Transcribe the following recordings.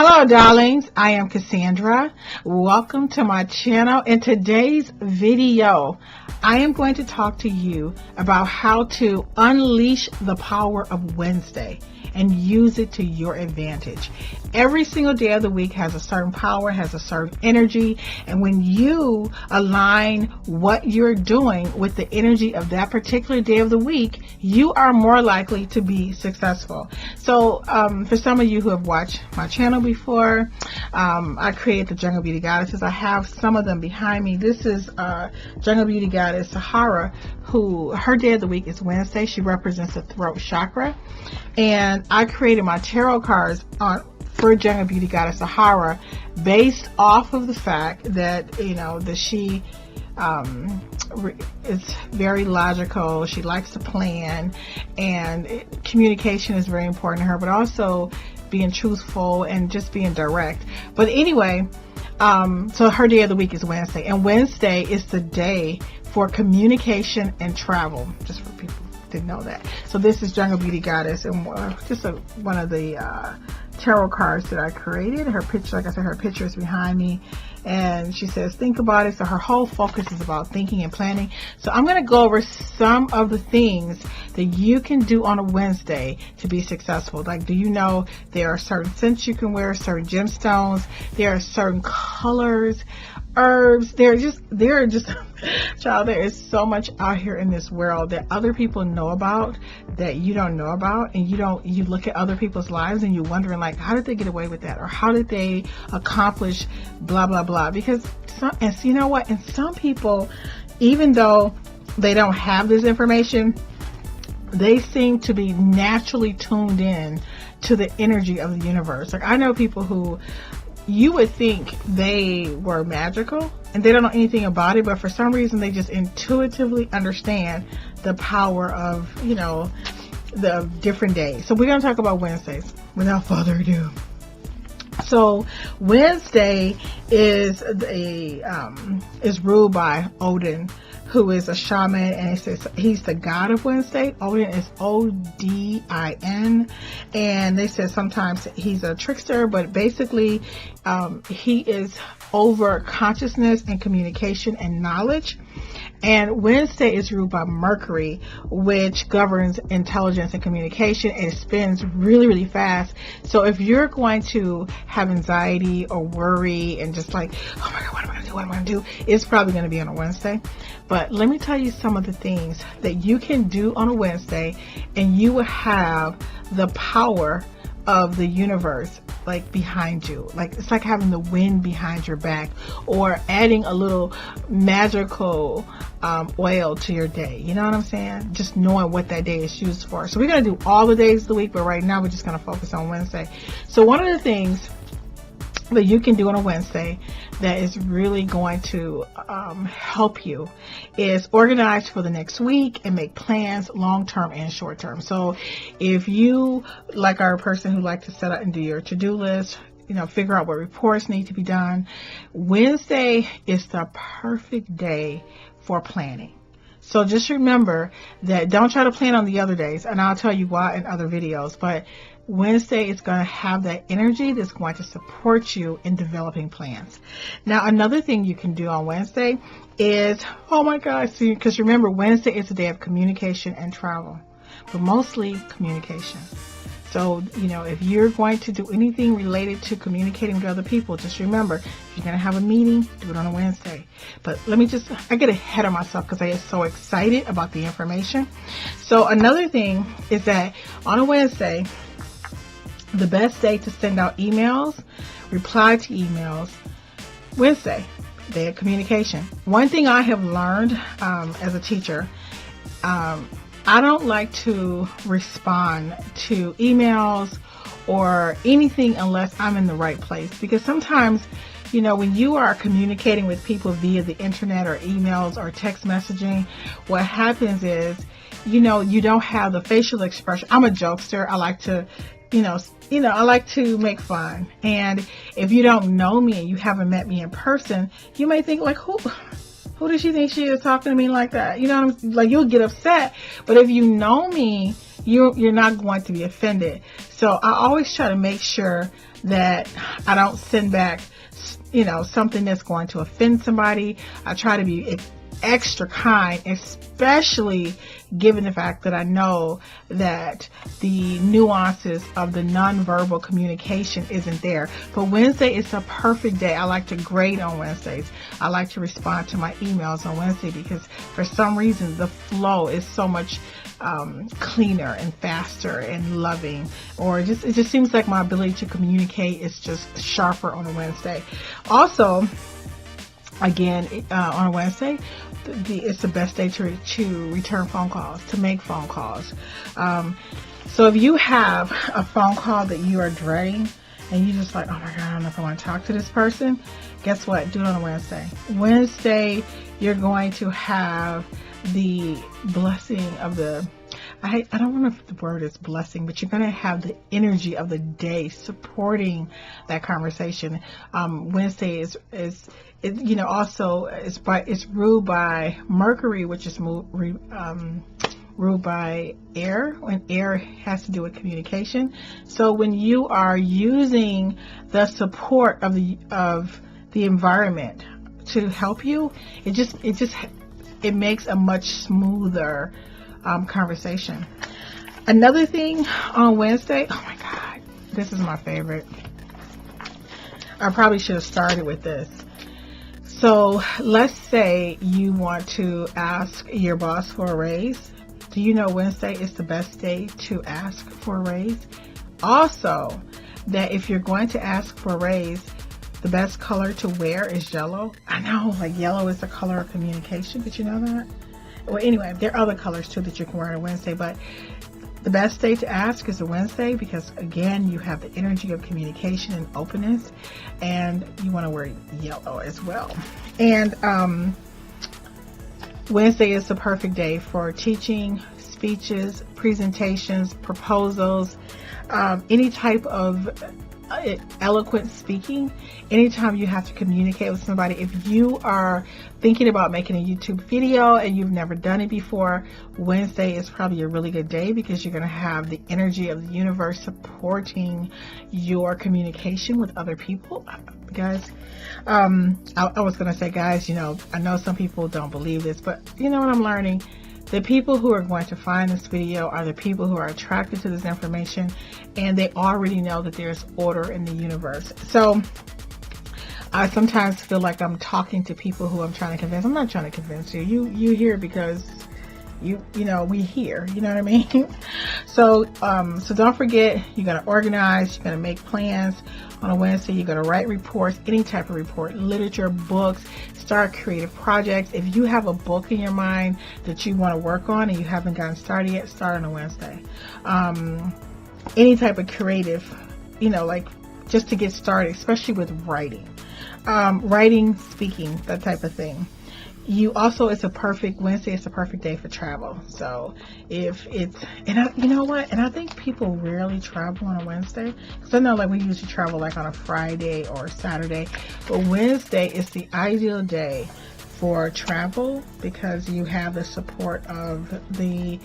Hello, darlings. I am Cassandra. Welcome to my channel. In today's video, I am going to talk to you about how to unleash the power of Wednesday and use it to your advantage. Every single day of the week has a certain power, has a certain energy, and when you align what you're doing with the energy of that particular day of the week, you are more likely to be successful. So for some of you who have watched my channel before, I created the Jungle Beauty Goddesses. I have some of them behind me. This is Jungle Beauty Goddess Sahara, who her day of the week is Wednesday. She represents the throat chakra, and I created my tarot cards for Jungle Beauty Goddess Sahara based off of the fact that, you know, that she is very logical. She likes to plan, and communication is very important to her, but also being truthful and just being direct. But anyway, so her day of the week is Wednesday, and Wednesday is the day for communication and travel, just for people who didn't know that. So this is Jungle Beauty Goddess, and just one of the tarot cards that I created. Her picture, like I said, her picture is behind me, and she says think about it. So her whole focus is about thinking and planning. So I'm going to go over some of the things that you can do on a Wednesday to be successful. Like, do you know there are certain scents you can wear, certain gemstones, there are certain colors, herbs, there are just child, there is so much out here in this world that other people know about that you don't know about, and you look at other people's lives and you're wondering, like, how did they get away with that, or how did they accomplish blah blah blah? Because you know what, and some people, even though they don't have this information, they seem to be naturally tuned in to the energy of the universe. Like, I know people who you would think they were magical and they don't know anything about it, but for some reason they just intuitively understand the power of, you know, the different days. So we're going to talk about Wednesdays without further ado. So Wednesday is ruled by Odin, who is a shaman, and it says he's the god of Wednesday. Odin is Odin, and they said sometimes he's a trickster, but basically he is over consciousness and communication and knowledge. And Wednesday is ruled by Mercury, which governs intelligence and communication, and it spins really, really fast. So if you're going to have anxiety or worry and just like, oh my God, what am I going to do? What am I going to do? It's probably going to be on a Wednesday. But let me tell you some of the things that you can do on a Wednesday, and you will have the power of the universe like behind you. Like, it's like having the wind behind your back, or adding a little magical oil to your day. You know what I'm saying? Just knowing what that day is used for. So we're going to do all the days of the week, but right now we're just going to focus on Wednesday. So one of the things that you can do on a Wednesday that is really going to help you is organize for the next week and make plans long-term and short-term. So if you, like, are a person who likes to set out and do your to-do list, you know, figure out what reports need to be done, Wednesday is the perfect day for planning. So just remember that don't try to plan on the other days, and I'll tell you why in other videos, but Wednesday is going to have that energy that's going to support you in developing plans. Now, another thing you can do on Wednesday is, oh my God, see, because remember, Wednesday is a day of communication and travel, but mostly communication. So, you know, if you're going to do anything related to communicating with other people, just remember, if you're going to have a meeting, do it on a Wednesday. But I get ahead of myself because I get so excited about the information. So another thing is that on a Wednesday, the best day to send out emails, reply to emails, Wednesday, day of communication. One thing I have learned as a teacher, I don't like to respond to emails or anything unless I'm in the right place, because sometimes, you know, when you are communicating with people via the internet or emails or text messaging, what happens is, you know, you don't have the facial expression. I'm a jokester. I like to, I like to make fun. And if you don't know me and you haven't met me in person, you may think, like, who does she think she is talking to me like that? You know what I'm, like, you'll get upset. But if you know me, you're not going to be offended. So I always try to make sure that I don't send back, something that's going to offend somebody. I try to be extra kind, especially given the fact that I know that the nuances of the nonverbal communication isn't there. But Wednesday is a perfect day. I like to grade on Wednesdays. I like to respond to my emails on Wednesday because for some reason the flow is so much cleaner and faster and loving, or it just seems like my ability to communicate is just sharper on a Wednesday. Also, again, on a Wednesday, it's the best day to return phone calls, to make phone calls. So if you have a phone call that you are dreading and you just like, oh my God, I don't know if I want to talk to this person, guess what? Do it on a Wednesday. Wednesday, you're going to have the blessing of I don't know if the word is blessing, but you're going to have the energy of the day supporting that conversation. Wednesday is also it's ruled by Mercury, which is ruled by air, and air has to do with communication. So when you are using the support of the environment to help you, it makes a much smoother conversation. Another thing on Wednesday, oh my God, this is my favorite. I probably should have started with this. So let's say you want to ask your boss for a raise. Do you know Wednesday is the best day to ask for a raise? Also, that if you're going to ask for a raise, the best color to wear is yellow. I know, like yellow is the color of communication. Did you know that? Well, anyway, there are other colors too that you can wear on a Wednesday, but the best day to ask is a Wednesday because, again, you have the energy of communication and openness, and you want to wear yellow as well. And Wednesday is the perfect day for teaching, speeches, presentations, proposals, any type of eloquent speaking. Anytime you have to communicate with somebody, if you are thinking about making a YouTube video and you've never done it before, Wednesday is probably a really good day because you're going to have the energy of the universe supporting your communication with other people. Guys, I was going to say, guys, I know some people don't believe this, but you know what I'm learning? The people who are going to find this video are the people who are attracted to this information, and they already know that there's order in the universe. So I sometimes feel like I'm talking to people who I'm trying to convince. I'm not trying to convince you. You hear because we hear, you know what I mean? So don't forget, you're going to organize, you're going to make plans. On a Wednesday, you're going to write reports, any type of report, literature, books, start creative projects. If you have a book in your mind that you want to work on and you haven't gotten started yet, start on a Wednesday. Any type of creative, like just to get started, especially with writing, speaking, that type of thing. Wednesday is a perfect day for travel. So you know what? And I think people rarely travel on a Wednesday. Because I know we usually travel on a Friday or Saturday. But Wednesday is the ideal day for travel because you have the support of the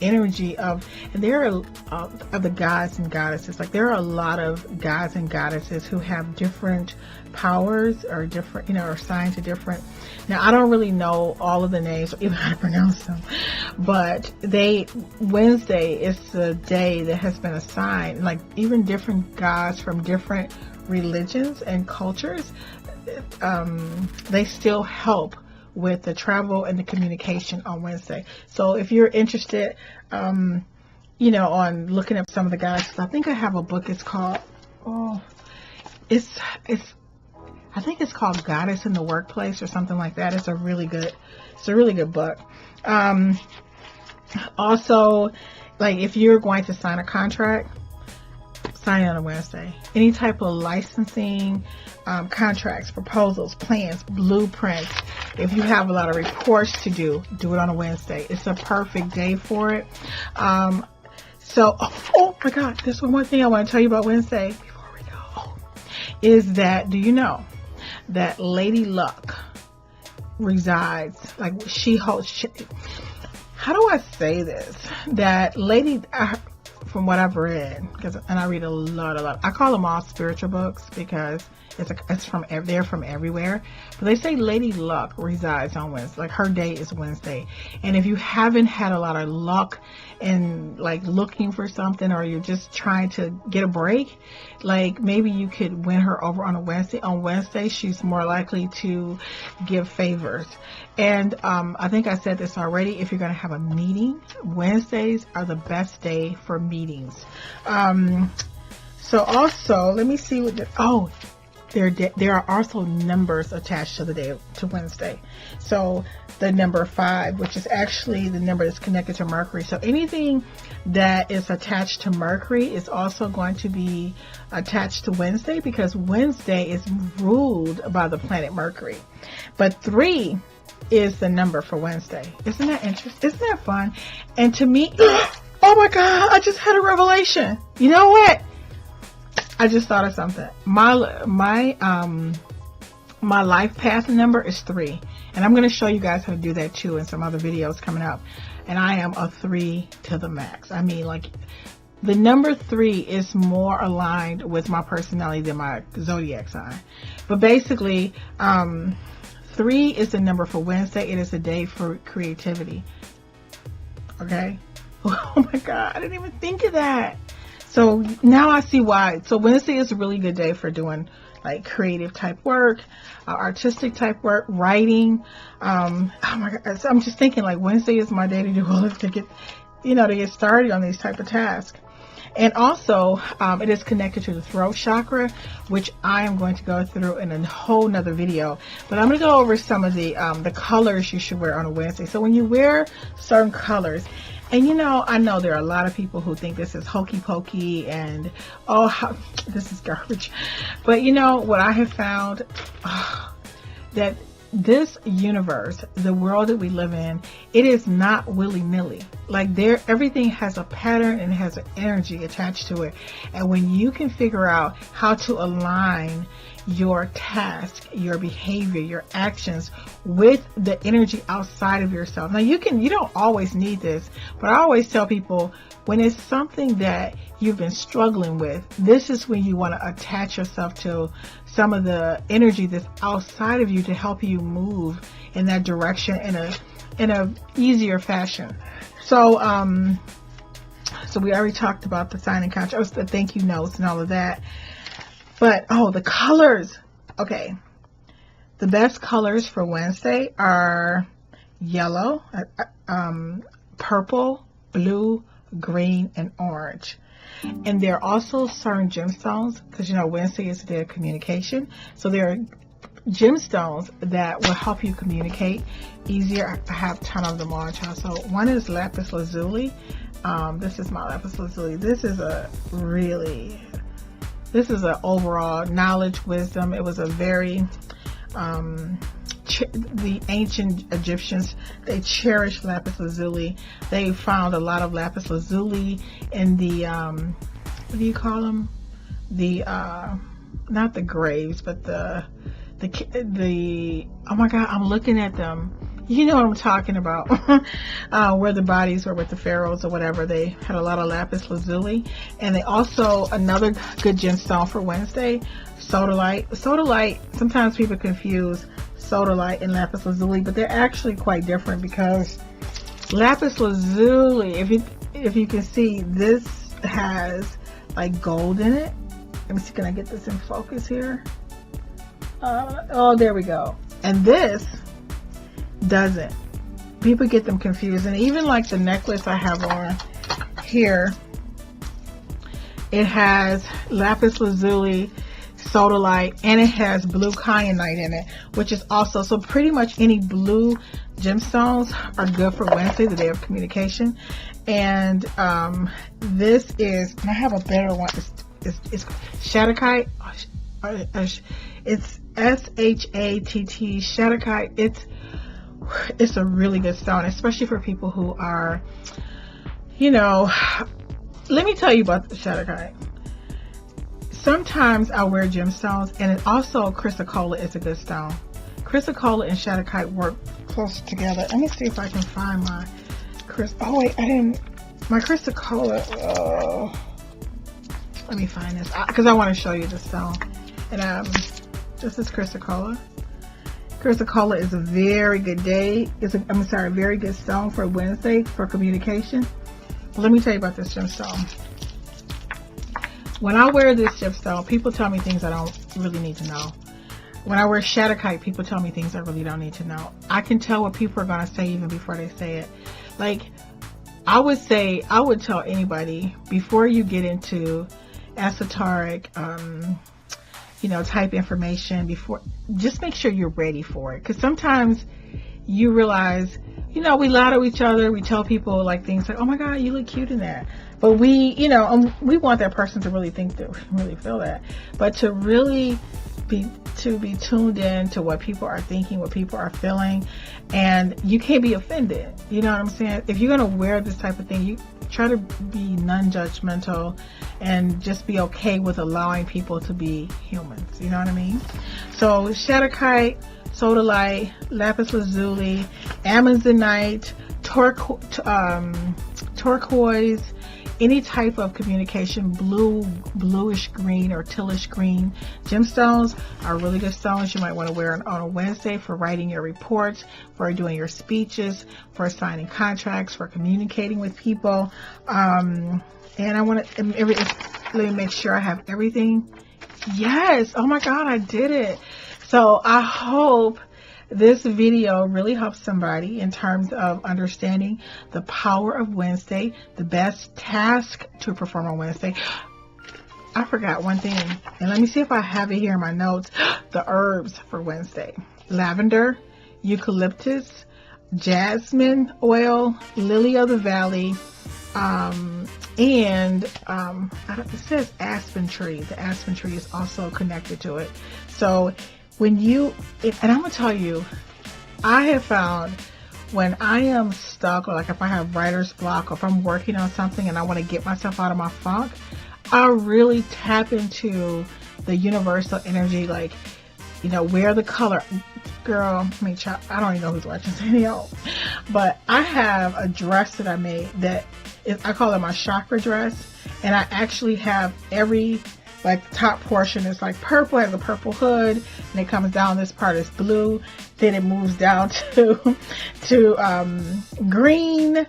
energy of the gods and goddesses. There are a lot of gods and goddesses who have different powers or different, are assigned to different. Now, I don't really know all of the names or even how to pronounce them, but Wednesday is the day that has been assigned, even different gods from different religions and cultures, they still help with the travel and the communication on Wednesday. So if you're interested, on looking up some of the guys, I think I have a book. It's called, I think it's called Goddess in the Workplace or something like that. It's a really good book. Also, if you're going to sign a contract, sign it on a Wednesday. Any type of licensing, contracts, proposals, plans, blueprints. If you have a lot of reports to do it on a Wednesday. It's a perfect day for it. So, oh my God, there's one more thing I want to tell you about Wednesday before we go. Is that, do you know that Lady Luck resides, how do I say this? That lady, from what I've read, and I read a lot. I call them all spiritual books because they're from everywhere. But they say Lady Luck resides on Wednesday. Like her day is Wednesday. And if you haven't had a lot of luck in like looking for something, or you're just trying to get a break, like maybe you could win her over on a Wednesday. On Wednesday, she's more likely to give favors. And I think I said this already. If you're going to have a meeting, Wednesdays are the best day for meetings. So also, let me see what there are also numbers attached to the day to Wednesday. So the number 5, which is actually the number that's connected to Mercury. So anything that is attached to Mercury is also going to be attached to Wednesday, because Wednesday is ruled by the planet Mercury. But 3 is the number for Wednesday. Isn't that interesting? Isn't that fun? And to me, oh my God, I just had a revelation. You know what? I just thought of something. My life path number is 3. And I'm going to show you guys how to do that too in some other videos coming up. And I am a 3 to the max. I mean, like, the number 3 is more aligned with my personality than my zodiac sign. But basically, 3 is the number for Wednesday. It is a day for creativity. Okay? Oh my God, I didn't even think of that. So now I see why. So Wednesday is a really good day for doing like creative type work, artistic type work, writing. Oh my God. So I'm just thinking like Wednesday is my day to do all this, to get started on these type of tasks. And also, it is connected to the throat chakra, which I am going to go through in a whole nother video. But I'm going to go over some of the colors you should wear on a Wednesday. So when you wear certain colors, and I know there are a lot of people who think this is hokey pokey and, this is garbage. But what I have found, that this universe, the world that we live in, it is not willy-nilly. Like everything has a pattern and has an energy attached to it. And when you can figure out how to align your task, your behavior, your actions with the energy outside of yourself. Now you don't always need this, but I always tell people, when it's something that you've been struggling with, this is when you want to attach yourself to some of the energy that's outside of you to help you move in that direction in a easier fashion. So we already talked about the sign and contrast, the thank you notes and all of that. But the colors. Okay, the best colors for Wednesday are yellow, purple, blue, green, and orange. And there are also certain gemstones, because Wednesday is the day of communication. So there are gemstones that will help you communicate easier. I have a ton of them on, child. So one is lapis lazuli. This is my lapis lazuli. This is an overall knowledge, wisdom. It was a very the ancient Egyptians, they cherished lapis lazuli. They found a lot of lapis lazuli in the what do you call them? The not the graves, but the oh my God, I'm looking at them. You know what I'm talking about. Where the bodies were with the pharaohs or whatever. They had a lot of lapis lazuli. And they also, another good gemstone for Wednesday, sodalite. Sodalite, sometimes people confuse sodalite and lapis lazuli, but they're actually quite different, because lapis lazuli, if you can see, this has like gold in it. Let me see, can I get this in focus here? There we go. And this doesn't. People get them confused. And even like the necklace I have on here, it has lapis lazuli, sodalite, and it has blue kyanite in it, which is also, so pretty much any blue gemstones are good for Wednesday, the day of communication. And this is, and I have a better one, it's Shattuckite. It's SHATT, Shattuckite. It's a really good stone, especially for people who are, let me tell you about the Shattuckite. Sometimes I wear gemstones, and it also, chrysocolla is a good stone. Chrysocolla and Shattuckite work close together. Let me see if I can find Oh wait, I didn't. My crystal color. Let me find this because I want to show you the stone. And this is crystal color. Crystal color is a very good day. Very good stone for Wednesday for communication. But let me tell you about this gemstone. When I wear this gemstone, people tell me things I don't really need to know. When I wear Shadowkite, people tell me things I really don't need to know. I can tell what people are going to say even before they say it. Like, I would tell anybody, before you get into esoteric, type information, just make sure you're ready for it. Because sometimes you realize, we lie to each other. We tell people like things like, oh my God, you look cute in that. But we want that person to really think that, really feel that. But to really be tuned in to what people are thinking, what people are feeling, and you can't be offended. You know what I'm saying? If you're going to wear this type of thing, you try to be non-judgmental and just be okay with allowing people to be humans. You know what I mean? So Shadowkite, Sodalite, Lapis Lazuli, Amazonite, turquoise, any type of communication, bluish green or tealish green gemstones are really good stones. You might want to wear on a Wednesday for writing your reports, for doing your speeches, for signing contracts, for communicating with people. And I want to let me make sure I have everything. Yes. Oh my God, I did it. So I hope this video really helps somebody in terms of understanding the power of Wednesday, the best task to perform on Wednesday. I forgot one thing, and let me see if I have it here in my notes. The herbs for Wednesday: lavender, eucalyptus, jasmine oil, lily of the valley, it says aspen tree. The aspen tree is also connected to it. So and I'm going to tell you, I have found when I am stuck, or like if I have writer's block, or if I'm working on something and I want to get myself out of my funk, I really tap into the universal energy, like, wear the color. Girl, I don't even know who's watching this video, but I have a dress that I made I call it my chakra dress, and I actually have the top portion is like purple, has a purple hood, and it comes down. This part is blue. Then it moves down to green.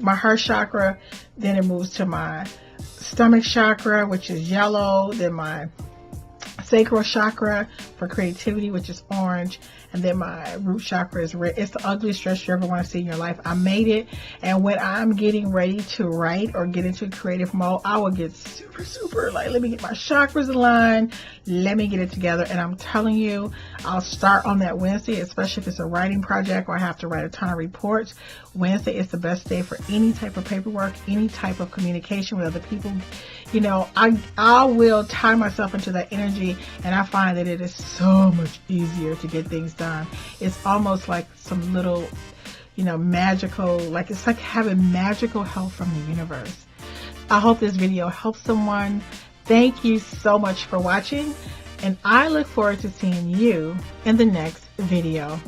My heart chakra. Then it moves to my stomach chakra, which is yellow. Then my sacral chakra for creativity, which is orange. And then my root chakra is red. It's the ugliest dress you ever want to see in your life. I made it. And when I'm getting ready to write or get into creative mode, I will get super like, let me get my chakras aligned. Let me get it together. And I'm telling you, I'll start on that Wednesday, especially if it's a writing project or I have to write a ton of reports. Wednesday is the best day for any type of paperwork, any type of communication with other people. I will tie myself into that energy, and I find that it is so much easier to get things done. It's almost like some little, magical, like it's like having magical help from the universe. I hope this video helps someone. Thank you so much for watching, and I look forward to seeing you in the next video.